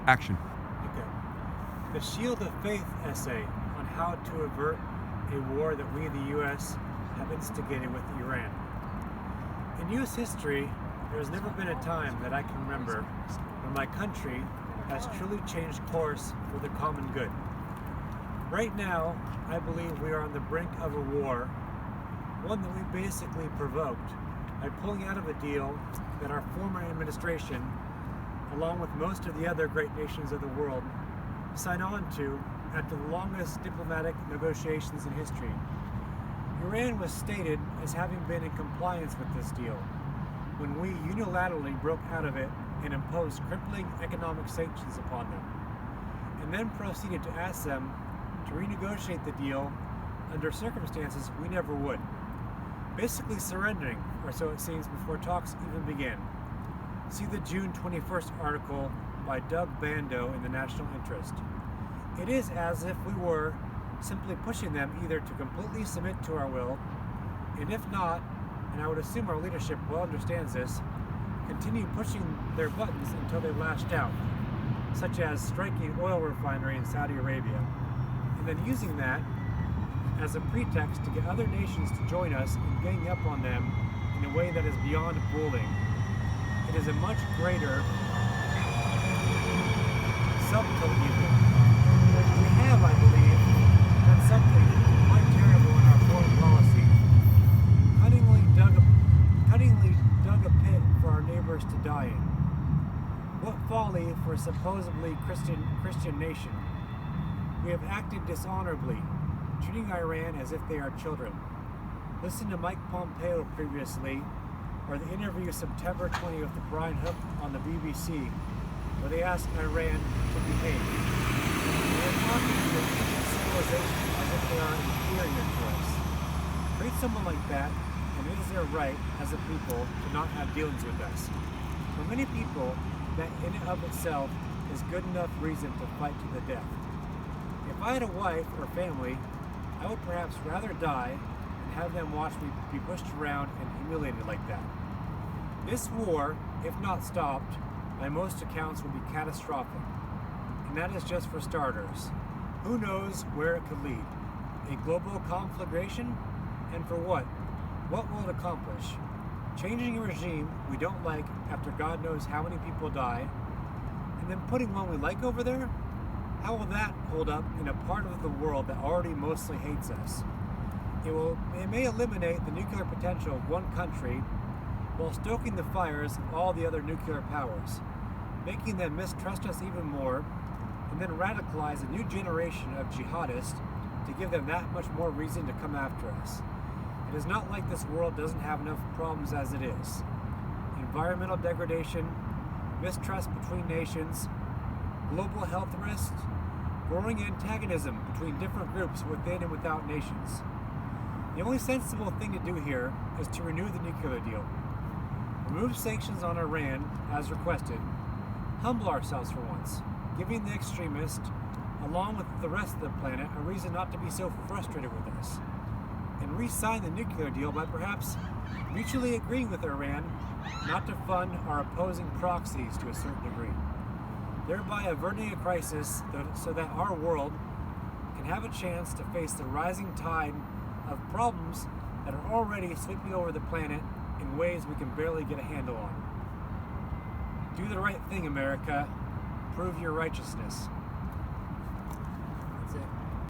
Action. Okay. The Shield of Faith essay on how to avert a war that we, the U.S., have instigated with Iran. In U.S. history, there has never been a time that I can remember when my country has truly changed course for the common good. Right now, I believe we are on the brink of a war, one that we basically provoked by pulling out of a deal that our former administration, along with most of the other great nations of the world, signed on to after the longest diplomatic negotiations in history. Iran was stated as having been in compliance with this deal when we unilaterally broke out of it and imposed crippling economic sanctions upon them, and then proceeded to ask them to renegotiate the deal under circumstances we never would, basically surrendering, or so it seems, before talks even began. See the June 21st article by Doug Bando in the National Interest. It is as if we were simply pushing them either to completely submit to our will, and if not, and I would assume our leadership well understands this, continue pushing their buttons until they lashed out, such as striking oil refinery in Saudi Arabia, and then using that as a pretext to get other nations to join us in ganging up on them in a way that is beyond bullying. It is a much greater subtle evil. We have, I believe, done something quite terrible in our foreign policy. Cunningly dug a pit for our neighbors to die in. What folly for a supposedly Christian nation. We have acted dishonorably, treating Iran as if they are children. Listen to Mike Pompeo previously, or the interview September 20th with Brian Hook on the BBC, where they asked Iran to behave. They are talking to a civilization as if they are inferior to us. Treat someone like that, and it is their right as a people to not have dealings with us. For many people, that in and of itself is good enough reason to fight to the death. If I had a wife or family, I would perhaps rather die and have them watch me be pushed around and humiliated like that. This war, if not stopped, by most accounts will be catastrophic. And that is just for starters. Who knows where it could lead? A global conflagration? And for what? What will it accomplish? Changing a regime we don't like after God knows how many people die, and then putting one we like over there? How will that hold up in a part of the world that already mostly hates us? It may eliminate the nuclear potential of one country while stoking the fires of all the other nuclear powers, making them mistrust us even more, and then radicalize a new generation of jihadists to give them that much more reason to come after us. It is not like this world doesn't have enough problems as it is. Environmental degradation, mistrust between nations, global health risks, growing antagonism between different groups within and without nations. The only sensible thing to do here is to renew the nuclear deal. Remove sanctions on Iran as requested. Humble ourselves for once, giving the extremists, along with the rest of the planet, a reason not to be so frustrated with us. And re-sign the nuclear deal by perhaps mutually agreeing with Iran not to fund our opposing proxies to a certain degree, thereby averting a crisis so that our world can have a chance to face the rising tide of problems that are already sweeping over the planet in ways we can barely get a handle on. Do the right thing, America. Prove your righteousness.